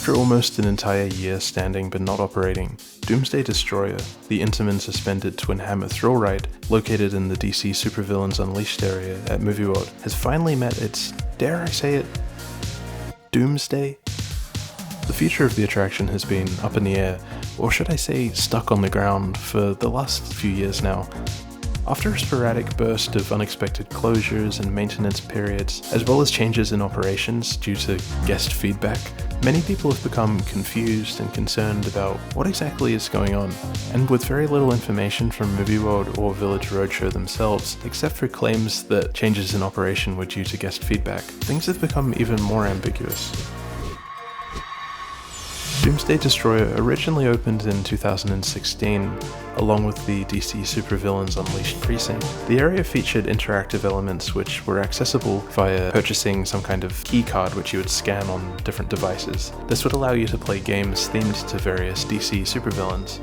After almost an entire year standing but not operating, Doomsday Destroyer, the Intamin suspended twin hammer thrill ride located in the DC Supervillains Unleashed area at Movie World, has finally met its, dare I say it, Doomsday? The future of the attraction has been up in the air, or should I say stuck on the ground, for the last few years now. After a sporadic burst of unexpected closures and maintenance periods, as well as changes in operations due to guest feedback, many people have become confused and concerned about what exactly is going on. And with very little information from Movie World or Village Roadshow themselves, except for claims that changes in operation were due to guest feedback, things have become even more ambiguous. Doomsday Destroyer originally opened in 2016, along with the DC Supervillains Unleashed precinct. The area featured interactive elements which were accessible via purchasing some kind of keycard which you would scan on different devices. This would allow you to play games themed to various DC supervillains.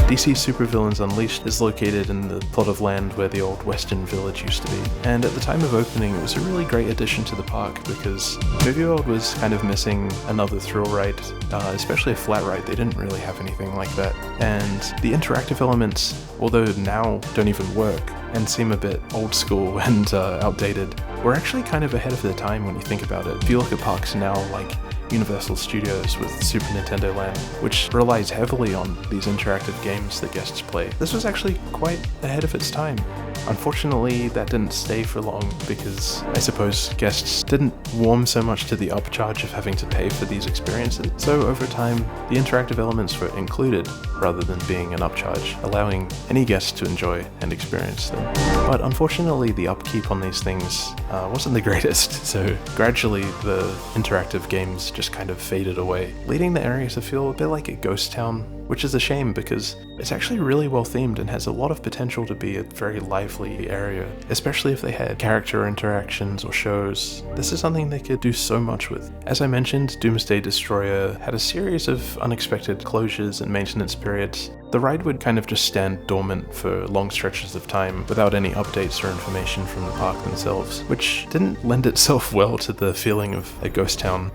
DC Supervillains Unleashed is located in the plot of land where the old Western Village used to be, and at the time of opening it was a really great addition to the park because Movie World was kind of missing another thrill ride, especially a flat ride. They didn't really have anything like that, and the interactive elements, although now don't even work and seem a bit old school and outdated, were actually kind of ahead of their time when you think about it. If you look at parks now like Universal Studios with Super Nintendo Land, which relies heavily on these interactive games that guests play, this was actually quite ahead of its time. Unfortunately, that didn't stay for long because I suppose guests didn't warm so much to the upcharge of having to pay for these experiences. So over time, the interactive elements were included rather than being an upcharge, allowing any guest to enjoy and experience them. But unfortunately, the upkeep on these things wasn't the greatest, so gradually the interactive games just kind of faded away, leading the area to feel a bit like a ghost town, which is a shame because it's actually really well themed and has a lot of potential to be a very lively area, especially if they had character interactions or shows. This is something they could do so much with. As I mentioned, Doomsday Destroyer had a series of unexpected closures and maintenance periods. The ride would kind of just stand dormant for long stretches of time without any updates or information from the park themselves, which didn't lend itself well to the feeling of a ghost town.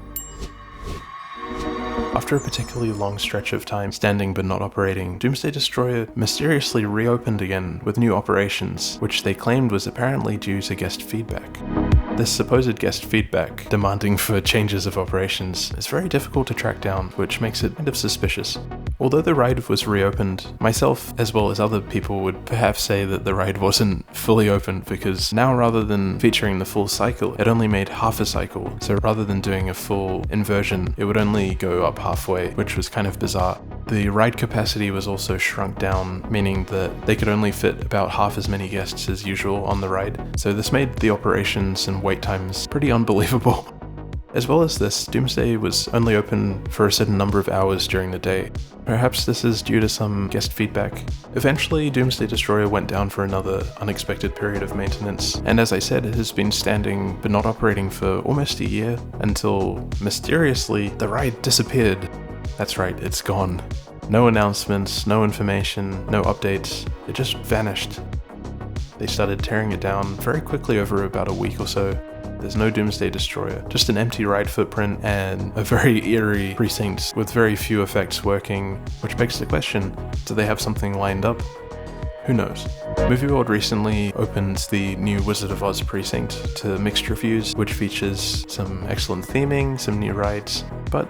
After a particularly long stretch of time standing but not operating, Doomsday Destroyer mysteriously reopened again with new operations, which they claimed was apparently due to guest feedback. This supposed guest feedback demanding for changes of operations is very difficult to track down, which makes it kind of suspicious. Although the ride was reopened, myself as well as other people would perhaps say that the ride wasn't fully opened because now rather than featuring the full cycle, it only made half a cycle. So rather than doing a full inversion, it would only go up halfway, which was kind of bizarre. The ride capacity was also shrunk down, meaning that they could only fit about half as many guests as usual on the ride, so this made the operations and wait times pretty unbelievable. As well as this, Doomsday was only open for a certain number of hours during the day. Perhaps this is due to some guest feedback. Eventually, Doomsday Destroyer went down for another unexpected period of maintenance, and as I said, it has been standing but not operating for almost a year, until mysteriously the ride disappeared. That's right, it's gone. No announcements, no information, no updates, it just vanished. They started tearing it down very quickly over about a week or so. There's no Doomsday Destroyer, just an empty ride footprint and a very eerie precinct with very few effects working, which begs the question, do they have something lined up? Who knows? Movie World recently opened the new Wizard of Oz precinct to mixed reviews, which features some excellent theming, some new rides, but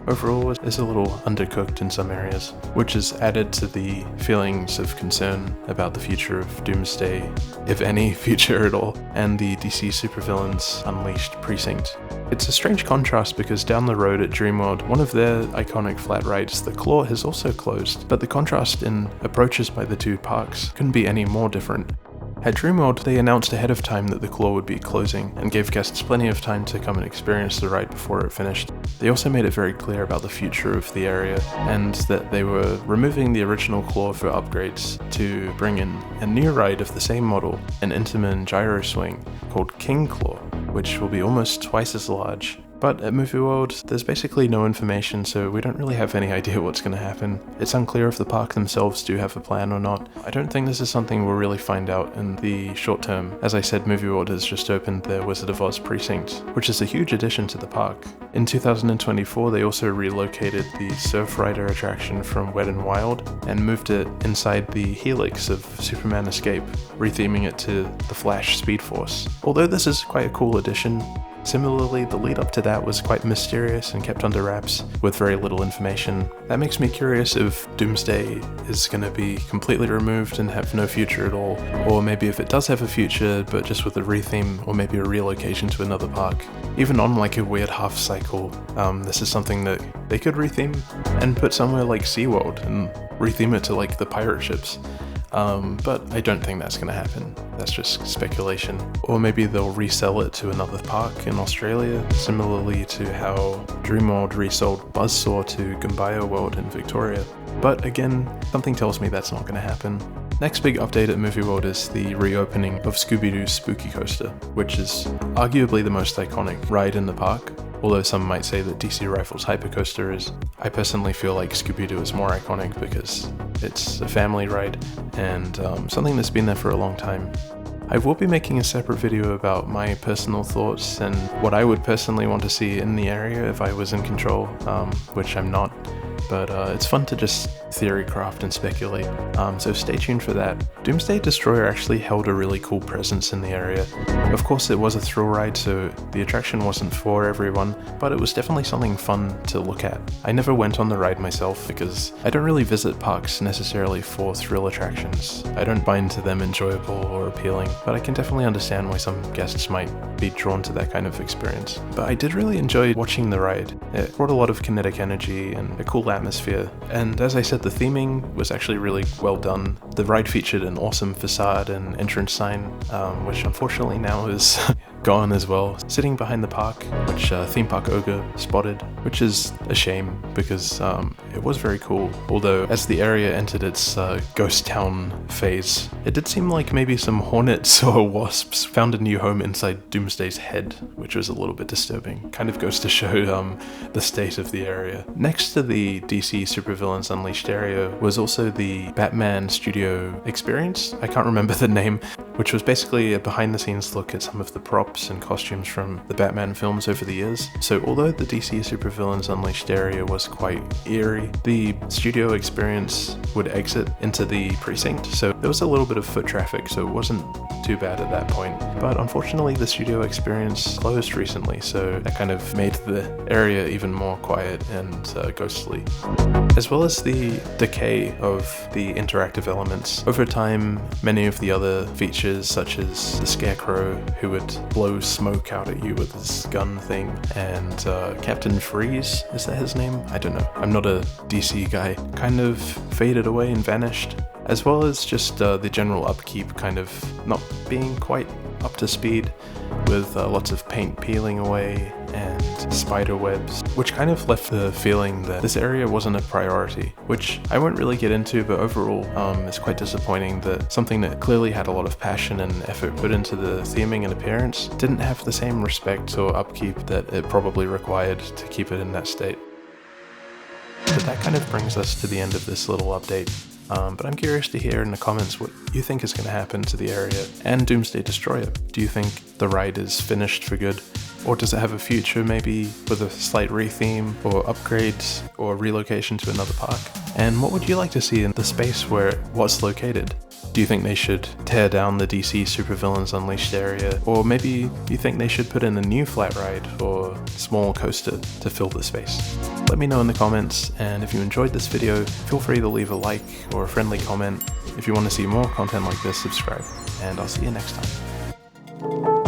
overall is a little undercooked in some areas, which has added to the feelings of concern about the future of Doomsday, if any future at all, and the DC Supervillains Unleashed precinct. It's a strange contrast because down the road at Dreamworld, one of their iconic flat rides, the Claw, has also closed, but the contrast in approaches by the two parks couldn't be any more different. At Dreamworld, they announced ahead of time that the Claw would be closing, and gave guests plenty of time to come and experience the ride before it finished. They also made it very clear about the future of the area, and that they were removing the original Claw for upgrades to bring in a new ride of the same model, an Intamin gyro swing, called King Claw, which will be almost twice as large, But at Movie World, there's basically no information, so we don't really have any idea what's going to happen. It's unclear if the park themselves do have a plan or not. I don't think this is something we'll really find out in the short term. As I said, Movie World has just opened their Wizard of Oz precinct, which is a huge addition to the park. In 2024, they also relocated the Surf Rider attraction from Wet n Wild and moved it inside the helix of Superman Escape, retheming it to the Flash Speed Force. Although this is quite a cool addition, similarly, the lead up to that was quite mysterious and kept under wraps with very little information. That makes me curious if Doomsday is going to be completely removed and have no future at all, or maybe if it does have a future but just with a retheme or maybe a relocation to another park. Even on like a weird half cycle, this is something that they could retheme and put somewhere like SeaWorld and retheme it to like the pirate ships. But I don't think that's going to happen. That's just speculation. Or maybe they'll resell it to another park in Australia, similarly to how Dreamworld resold Buzzsaw to Gumbaya World in Victoria. But again, something tells me that's not going to happen. Next big update at Movie World is the reopening of Scooby-Doo's Spooky Coaster, which is arguably the most iconic ride in the park. Although some might say that DC Rifle's Hypercoaster is. I personally feel like Scooby-Doo is more iconic because it's a family ride and something that's been there for a long time. I will be making a separate video about my personal thoughts and what I would personally want to see in the area if I was in control, which I'm not. But it's fun to just theory craft and speculate, so stay tuned for that. Doomsday Destroyer actually held a really cool presence in the area. Of course it was a thrill ride, so the attraction wasn't for everyone, but it was definitely something fun to look at. I never went on the ride myself because I don't really visit parks necessarily for thrill attractions. I don't find them enjoyable or appealing, but I can definitely understand why some guests might be drawn to that kind of experience. But I did really enjoy watching the ride. It brought a lot of kinetic energy and a cool atmosphere, and as I said, the theming was actually really well done. The ride featured an awesome facade and entrance sign, which unfortunately now is gone as well, sitting behind the park, which theme park Ogre spotted, which is a shame because it was very cool. Although as the area entered its ghost town phase, it did seem like maybe some hornets or wasps found a new home inside Doomsday's head, which was a little bit disturbing. Kind of goes to show the state of the area. Next to the DC Supervillains Unleashed area was also the Batman Studio Experience. I can't remember the name, which was basically a behind the scenes look at some of the props and costumes from the Batman films over the years. So although the DC Supervillains Unleashed area was quite eerie, the studio experience would exit into the precinct, so there was a little bit of foot traffic, so it wasn't too bad at that point. But unfortunately the studio experience closed recently, so that kind of made the area even more quiet and ghostly. As well as the decay of the interactive elements. Over time, many of the other features such as the Scarecrow, who would blow smoke out at you with his gun thing, and Captain Freeze, is that his name? I don't know. I'm not a DC guy. Kind of faded away and vanished. As well as just the general upkeep kind of not being quite up to speed, with lots of paint peeling away and spider webs, which kind of left the feeling that this area wasn't a priority, which I won't really get into, but overall it's quite disappointing that something that clearly had a lot of passion and effort put into the theming and appearance didn't have the same respect or upkeep that it probably required to keep it in that state. But that kind of brings us to the end of this little update. But I'm curious to hear in the comments what you think is going to happen to the area and Doomsday Destroyer. Do you think the ride is finished for good? Or does it have a future, maybe with a slight retheme or upgrades or relocation to another park? And what would you like to see in the space where it was located? Do you think they should tear down the DC Supervillains Unleashed area? Or maybe you think they should put in a new flat ride or small coaster to fill the space? Let me know in the comments, and if you enjoyed this video, feel free to leave a like or a friendly comment. If you want to see more content like this, subscribe, and I'll see you next time.